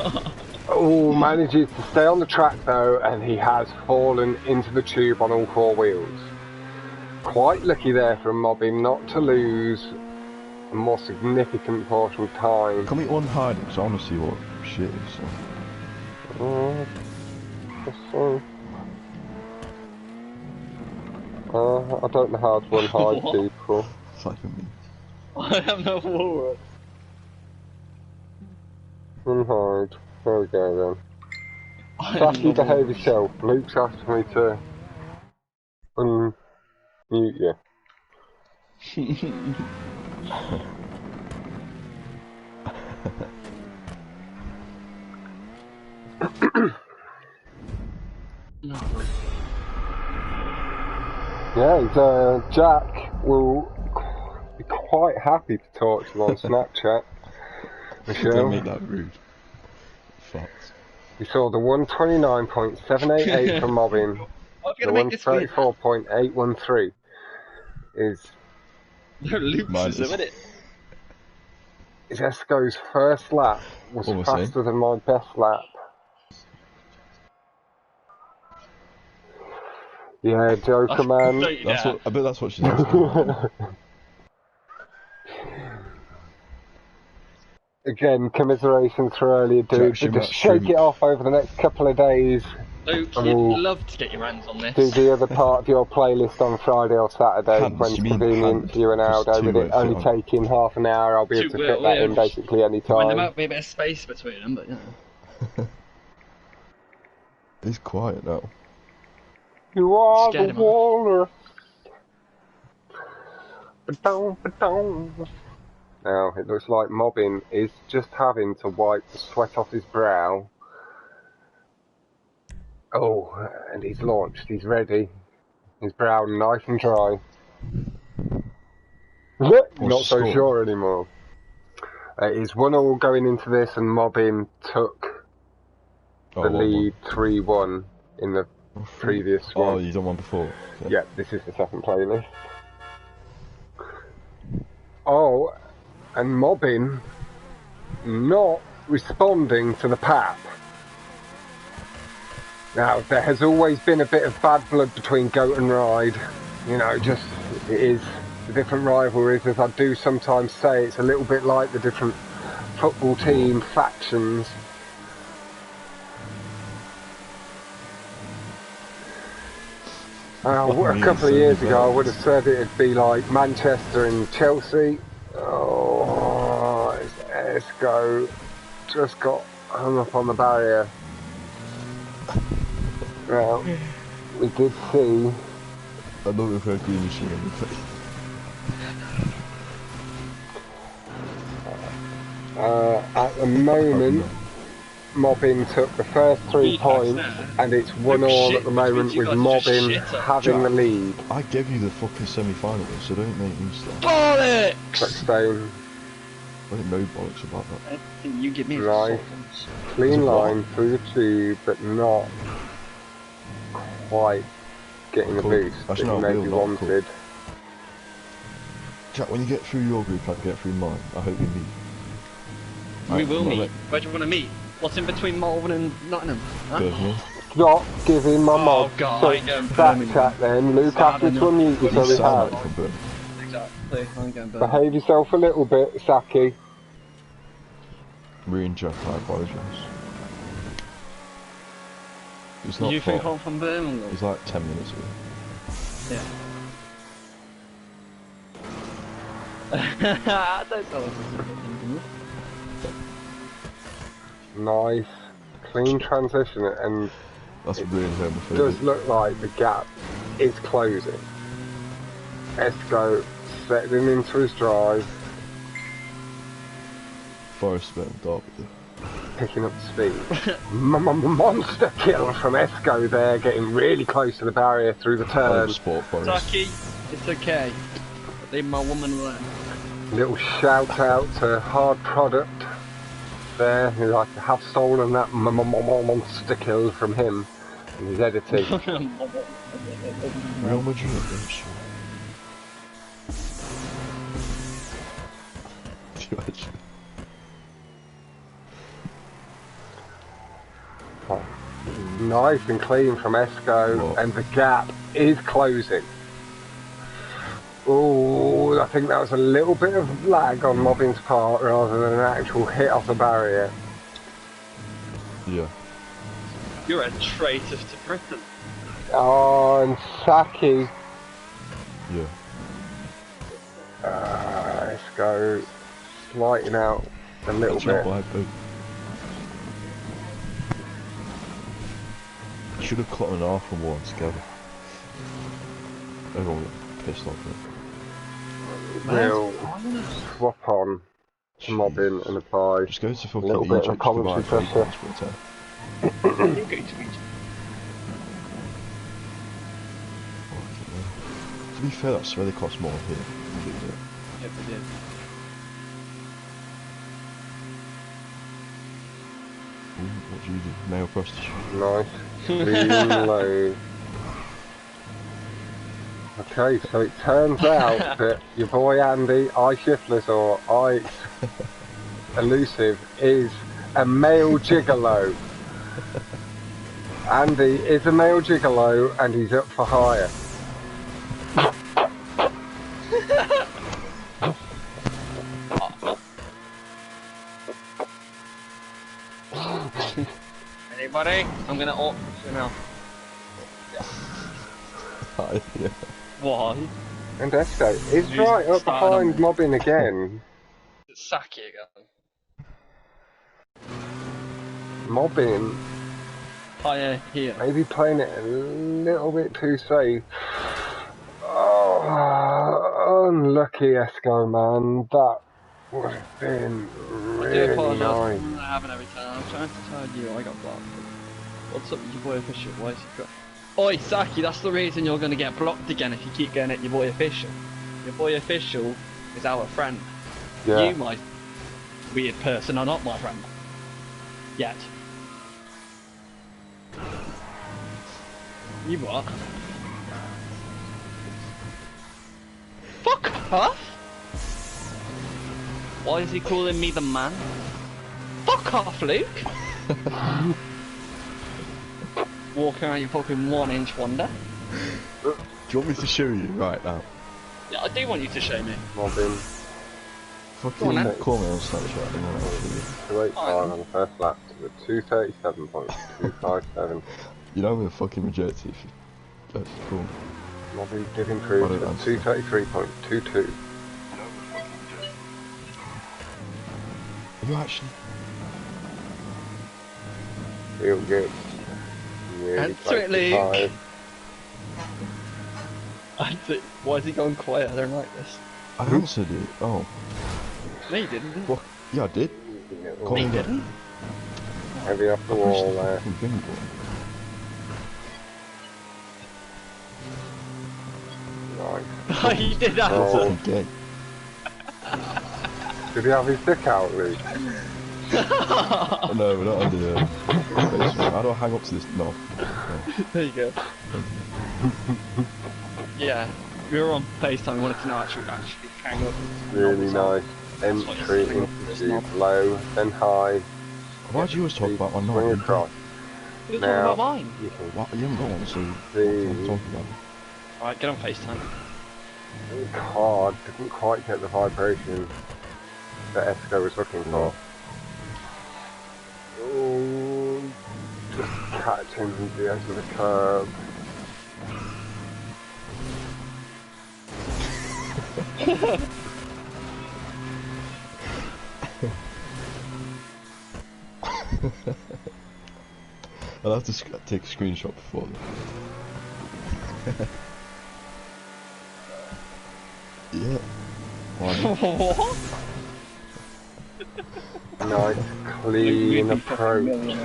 Oh, manages to stay on the track though, and he has fallen into the tube on all four wheels. Quite lucky there from Mobbin not to lose a more significant portion of time. Can we unhide it? Because I want to see what shit is. So. I don't know how to unhide people. Cycle me. I have no war. Unhide. There we go then. Saki, behave yourself. Luke's asked me to unmute you. Yeah, Jack will be quite happy to talk to you on Snapchat. Michelle. Don't make that rude. Facts. You saw the 129.788 from Mobbin. The 134.813 is. No loops, isn't it? Is Esco's first lap was faster than my best lap. Yeah, Joker man. That's what, I bet that's what she's asking. Again, commiserations for earlier, dude. Just shake it off over the next couple of days. Luke, you'd love to get your hands on this. Do the other part of your playlist on Friday or Saturday when it's convenient for you and Aldo, with it only taking half an hour. I'll be able to fit that in basically any time. There might be a bit of space between them, but yeah. It's quiet now. You are the walrus. Now, it looks like Mobbin is just having to wipe the sweat off his brow. Oh, and he's launched, he's ready. His brow nice and dry. Not so sure anymore. It is 1-1 going into this, and Mobbin took the lead 3-1 in the previous one. Oh, you done one before? Yeah, this is the second playlist. Oh, and Mobbin not responding to the PAP. Now, there has always been a bit of bad blood between Goat and Ride. You know, just, it is the different rivalries, as I do sometimes say, it's a little bit like the different football team factions. A couple of years ago, I would have said it'd be like Manchester and Chelsea. Oh, it's Esco just got hung up on the barrier. Well, we did see. I don't know if I agree with you on the face. At the moment, Mobbin took the first 3 points, and it's 1-1 at the moment with Mobbin having the lead. I gave you the fucking semi-final, so don't make me stop. Bollocks! Blackstone. I didn't know bollocks about that. You give me Nice. Clean line through the tube, but not quite getting the boost that you maybe wanted. Jack, when you get through your group, I can get through mine. I hope we meet. We will meet. Where do you want to meet? What's in between Malvern and Nottingham? Huh? Stop giving my mod back chat then. Luke asked me to unmute you, so we have. Exactly. I'm going back. Behave yourself a little bit, Saki. Me and Jack, I apologise. It's not Do you think far. I'm from Birmingham? It's like 10 minutes away. Yeah. Don't tell us. Nice. Clean transition, and that's really homophobic. It does look like the gap is closing. Esco settling into his drive. Forest bit of Derby. Picking up speed. Monster kill from Esco there, getting really close to the barrier through the turn. Saki, it's okay. Leave my woman alone. Little shout out to Hard Product there, who I have stolen that monster kill from him in his editing. Real Madrid, bitch. Nice and clean from Esco, and the gap is closing. Oh, I think that was a little bit of lag on Mobbin's part rather than an actual hit off the barrier. Yeah. You're a traitor to Britain. Oh, and Saki. Yeah. Esco slighting out a little bit. You should have cut an half and one together. Everyone got pissed off it. We'll swap on to Mobbin and apply just go to fucking a little bit of commentary pressure. To be fair, that's where they cost more here. Yep, they did. What do you do? Male prostitute. Nice. Clean low. Okay, so it turns out that your boy Andy, I Shiftless or I Elusive, is a male gigolo. Andy is a male gigolo and he's up for hire. Anybody? I'm gonna opt you now. Yeah. Why? And Esco is right up behind Mobbin again. It's Saki again. Mobbin Higher here. maybe playing it a little bit too safe. Oh, unlucky Esco, man. That would have been really nice. That happen every time. I'm trying to tell you, I got blocked. What's up with your boy official? Why is he got... Oi, Saki, that's the reason you're going to get blocked again if you keep going at your boy official. Your boy official is our friend. Yeah. You might weird person are not my friend. Yet. You what? Fuck off! Why is he calling me the man? Fuck off, Luke! Walking around your fucking 1-inch wonder. Do you want me to show you right now? Yeah, I do want you to show me. Mobbin. Fucking call me on Snapchat and I'll show you. 285 on the first lap to the 237.257. You know I'm gonna fucking reject it if you actually call me. Mobbin did improve to 233.22. You actually... Feel good. Really Answer it, Luke. 25. Why is he going quiet? I don't like this. I answered it. Oh. No, you didn't. Well, yeah, I did. No, you didn't. Heavy off the wall there. Nice. Oh, you did answer. Oh. Okay. Did he have his dick out, Luke? No, we're not under the basement. How do I hang up to this? No. There you go. Yeah, we were on FaceTime. We wanted to know actually hang up. Really nice. Entry into tube, low, then high. Why do you always talk about my Swing knob? across. You're talking about mine. What? You haven't got one, so what The am I talking about? Alright, get on FaceTime. card didn't quite get the vibration that Esco was looking for. Oh, just catching the edge of the curb. I'll have to take a screenshot before that. Yeah. Why not? What? Nice, clean approach.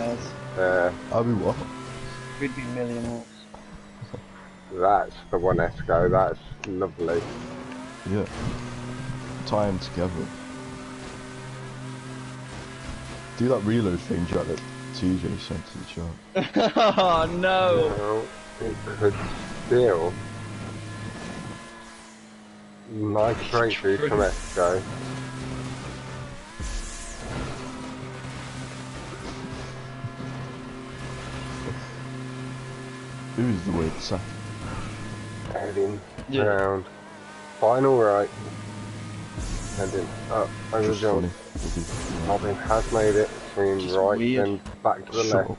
There. I'll be what? We'd be millionaires. That's the one, Esco. That's lovely. Yeah. Tie them together. Do that reload thing, Jack, that TJ sent to the chat. Oh no! Well, it could still. Nice breakthrough from Esco. Who's the weird sack? Heading round. Final right. Heading up over the jump. Mobbin has made it. Swinging right, weird. then back to the left.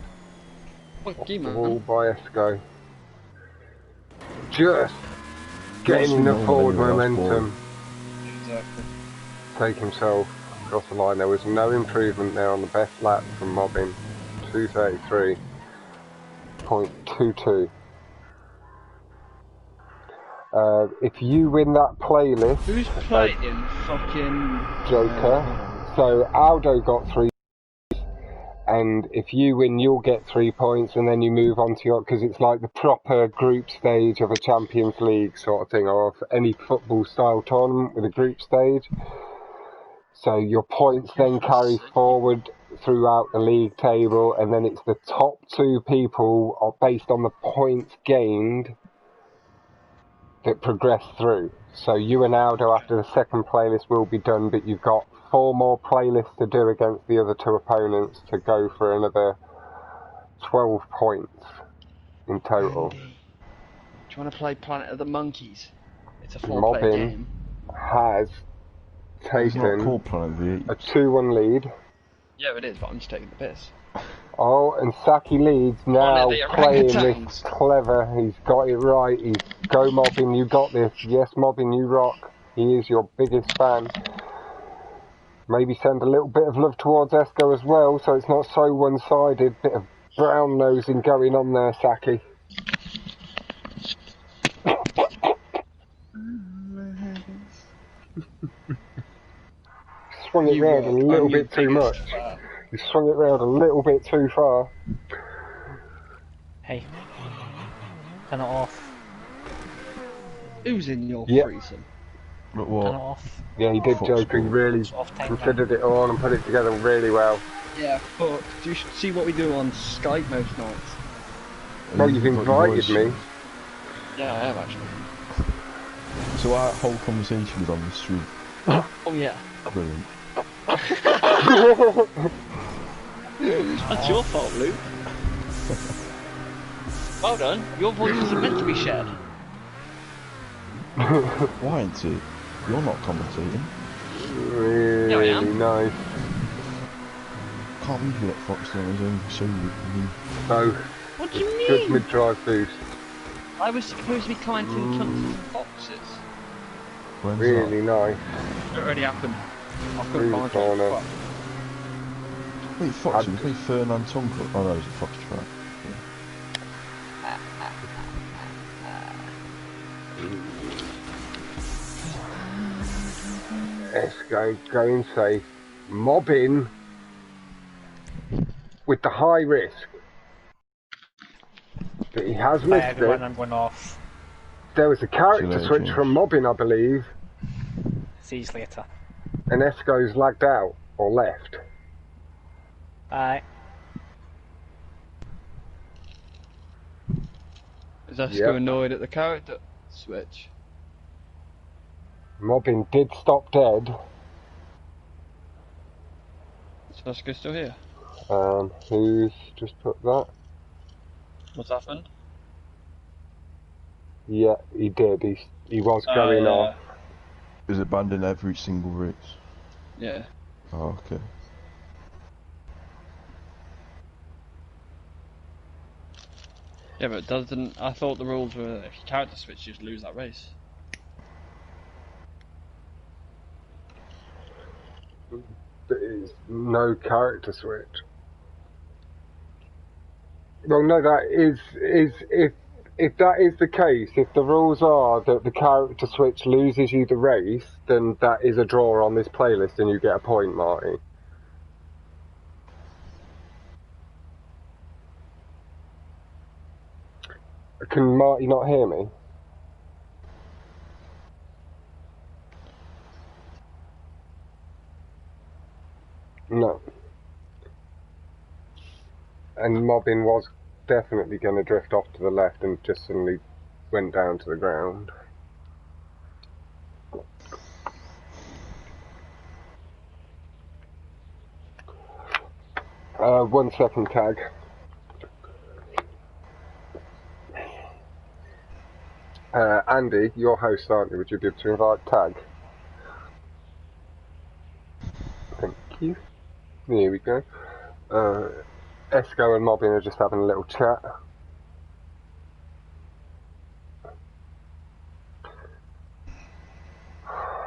Fuck you, The man. wall by Esco. Just getting enough forward momentum. Exactly. Take himself across the line. There was no improvement there on the best lap from Mobbin. 233.22. If you win that playlist, Who's playing fucking Joker. So Aldo got 3, and if you win, you'll get 3 points, and then you move on to your, because it's like the proper group stage of a Champions League sort of thing, or of any football style tournament with a group stage. So your points then carry forward throughout the league table, and then it's the top 2 people are based on the points gained that progress through. So you and Aldo after the second playlist will be done, but you've got 4 more playlists to do against the other 2 opponents to go for another 12 points in total. Do you want to play Planet of the Monkeys? It's a 4-player Mobbin game. has It's not taken called Planet V8. a 2-1 lead. Yeah, it is, but I'm just taking the piss. Oh, and Saki leads now, the playing orangutans. this clever. He's got it right. He's go Mobbin, you got this. Yes, Mobbin, you rock. He is your biggest fan. Maybe send a little bit of love towards Esco as well, so it's not so one-sided. Bit of brown nosing going on there, Saki. Swung it round a little bit too much. You swung it round a little bit too far. Hey, turn it off. Who's in your Yep. threesome? But what? Off. Yeah, he did, Joe. He really considered it all and put it together really well. Yeah, but you should see what we do on Skype most nights. Well, you've invited me. Yeah, I have actually. So our whole conversation was on the street. Oh yeah. Brilliant. That's your fault, Luke. Well done. Your voice isn't meant to be shared. Why ain't it? You're not commentating. Really Yeah, I am. nice. Can't believe you let Fox do his own show. So, What do you mean? good mid-drive boost. I was supposed to be commenting cunts and foxes. When's Really that? nice. It already happened. I've got Really to corner. comment. Wait, Fox, you play Fernand Tonko? Oh no, it's a Fox track. Esco going safe. Mobbin with the high risk. But he has missed it. I'm going off. There was a character switch from Mobbin, I believe. See you later. And Esco's lagged out, or left. Bye. Is Esco annoyed at the character switch? Mobbin did stop dead. Is Esco still here? Who's just put that? What's happened? Yeah, he did. He was going off. Is it banned in every single race? Yeah. Oh, okay. Yeah, but doesn't... I thought the rules were if you character switch, you just lose that race. There is no character switch. Well, no, that is if that is the case, if the rules are that the character switch loses you the race, then that is a draw on this playlist and you get a point, Marty. Can Marty not hear me? No. And Mobbin was definitely going to drift off to the left and just suddenly went down to the ground. One second, tag. Andy, your host, aren't you? Would you be able to invite Tag? Thank you. Here we go. Esco and Mobbin are just having a little chat.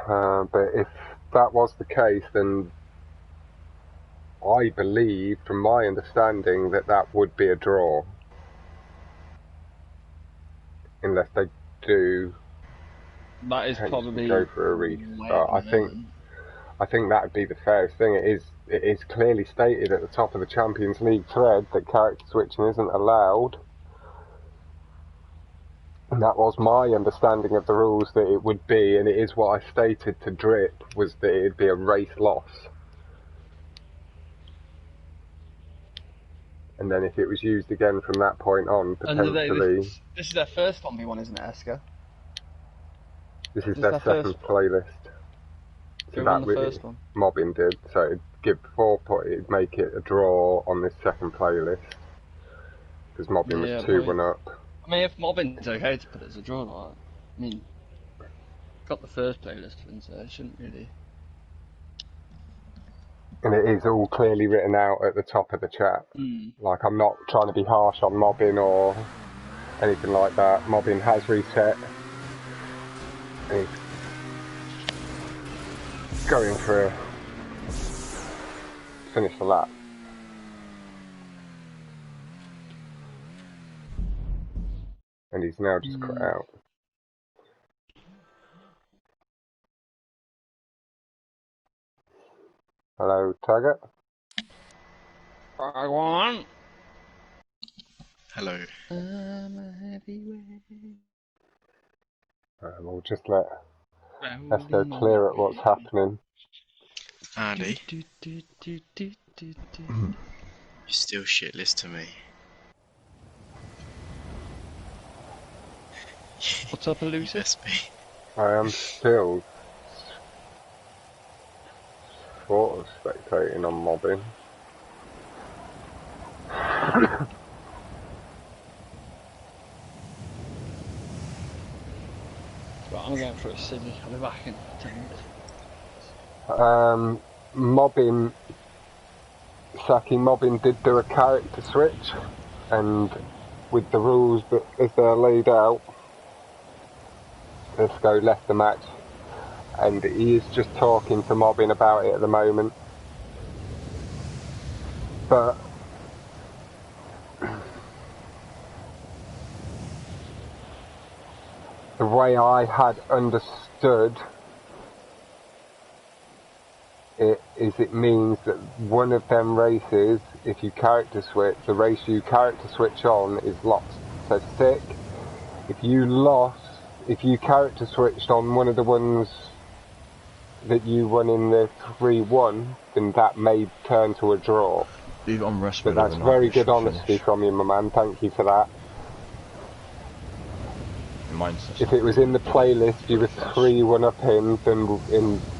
But if that was the case, then I believe, from my understanding, that would be a draw. Unless they do That is probably go for a restart. I think that would be the fairest thing. It is clearly stated at the top of the Champions League thread that character switching isn't allowed. And that was my understanding of the rules, that it would be, and it is what I stated to Drip, was that it'd be a race loss. And then if it was used again from that point on, potentially... This is their first 1v1, isn't it, Esco? This is their second playlist. Who won the first one? Mobbin did, so it'd give 4 points, it'd make it a draw on this second playlist. Because Mobbin was 2-1 up. I mean, if Mobbin's okay to put it as a draw, like, I mean, got the first playlist win, so it shouldn't really... And it is all clearly written out at the top of the chat. Like, I'm not trying to be harsh on Mobbin or anything like that. Mobbin has reset. And he's going for a finish the lap. And he's now just cut out. Hello, Taggart. I want. Hello. I'm a heavyweight. We'll just let Let's go clear at what's happening. Andy, you're still shitless to me. What's up, Lucy? Yes, me. I am still sort of spectating on Mobbin. Right, I'm going for a ciggy. I'll be back in 10 minutes. Mobbin, Saki Mobbin did do a character switch, and with the rules that as they're laid out, Esco left the match, and he is just talking to Mobbin about it at the moment. But the way I had understood it is, it means that one of them races, if you character switch, the race you character switch on is lost. So sick, if you character switched on one of the ones that you won in the 3-1, then that may turn to a draw. Leave it on rest. But that's very good honesty from you, my man. Thank you for that. If it was in the playlist, you were 3-1 up him, then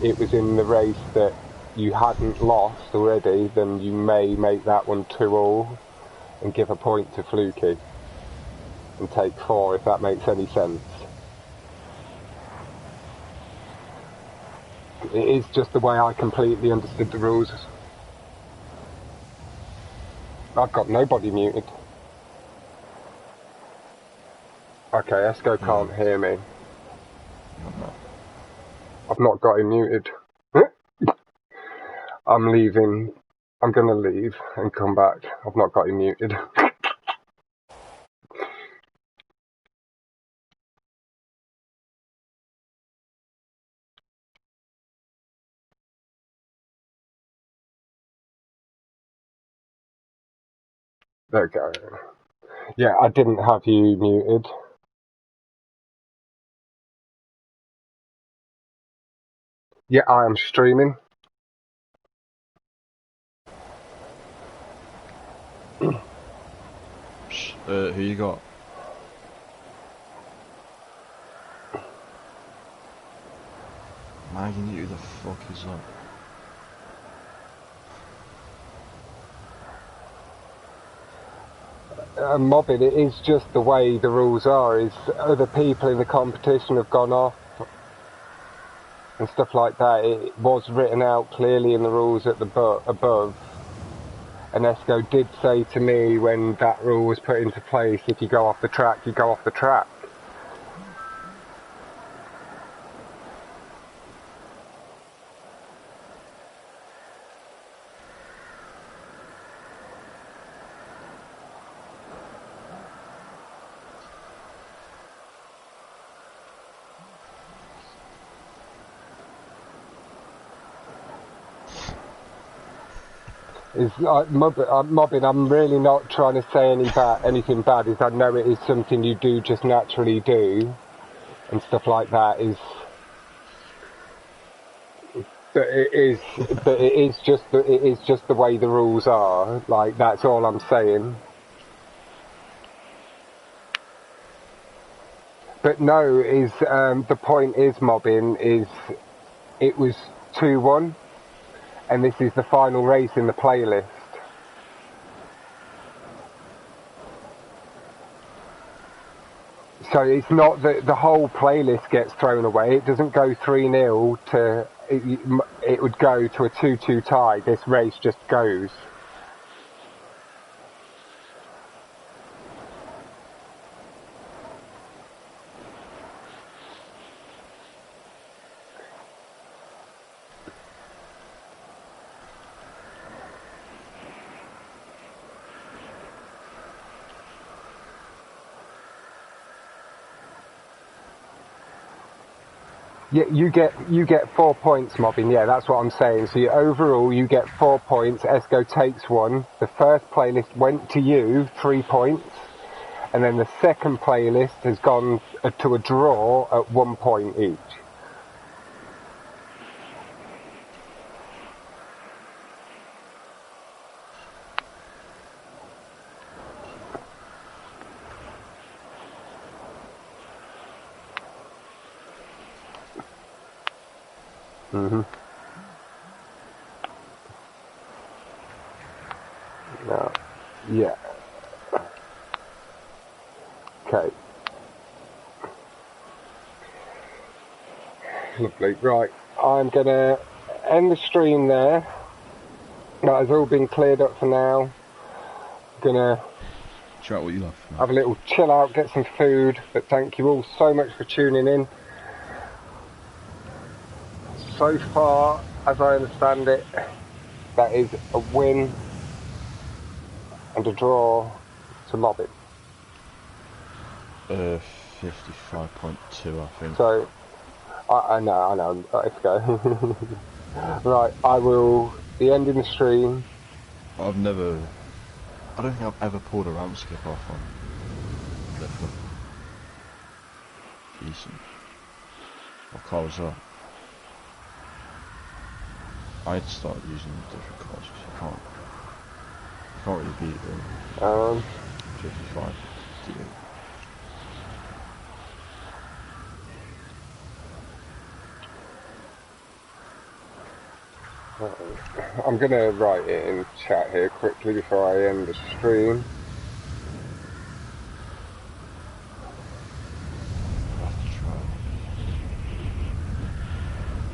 it was in the race that you hadn't lost already, then you may make that one 2-all and give a point to Fluky and take 4, if that makes any sense. It is just the way I completely understood the rules. I've got nobody muted. Okay, Esco can't hear me. I've not got him muted. I'm leaving. I'm gonna leave and come back. I've not got him muted. There we go. Yeah, I didn't have you muted. Yeah, I am streaming. Who you got? Maggie, who the fuck is that? Mobbin, it is just the way the rules are, is other people in the competition have gone off and stuff like that. It was written out clearly in the rules at the above, and Esco did say to me when that rule was put into place, if you go off the track, you go off the track. Mobbin, I'm really not trying to say anything bad. Is I know it is something you do just naturally do, and stuff like that. But it is just the way the rules are. Like, that's all I'm saying. But no, the point is, Mobbin, is it was 2-1. And this is the final race in the playlist. So it's not that the whole playlist gets thrown away. It doesn't go 3-0 to... It would go to a 2-2 tie. This race just goes. Yeah, you get 4 points, Mobbin. Yeah, that's what I'm saying. So overall, you get 4 points. Esco takes 1. The first playlist went to you, 3 points, and then the second playlist has gone to a draw at 1 point each. Now, yeah. Okay. Lovely. Right, I'm gonna end the stream there. That has all been cleared up for now. Gonna try what you love. Have a little chill out, get some food. But thank you all so much for tuning in. So far, as I understand it, that is a win and a draw to Mobbin. 55.2, I think. So, I know, let's go. Right, I will be ending the stream. I don't think I've ever pulled a ramp skip off on Lifford. Decent. What car was that? I'd start using different cars because you can't really beat them. 55. I'm going to write it in chat here quickly before I end the stream. I'll have to try.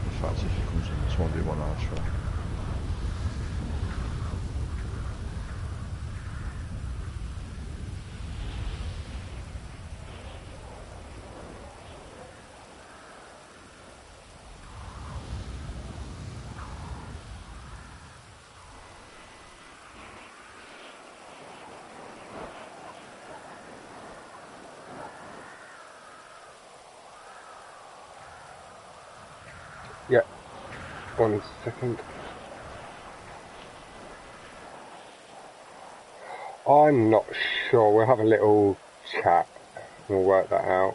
In fact, if it comes in this 1v1, I'll try. Yeah, 1 second. I'm not sure. We'll have a little chat. We'll work that out.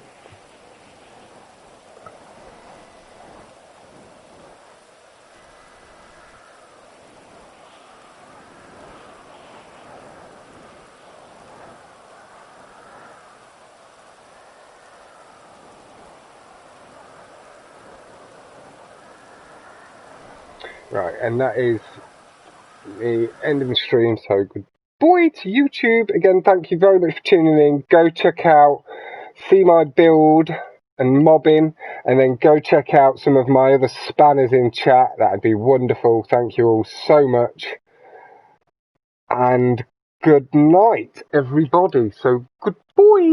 Right, and that is the end of the stream, so goodbye to YouTube. Again, thank you very much for tuning in. Go check out, see my build and mobbing, and then go check out some of my other spanners in chat. That'd be wonderful. Thank you all so much. And good night, everybody. So goodbye.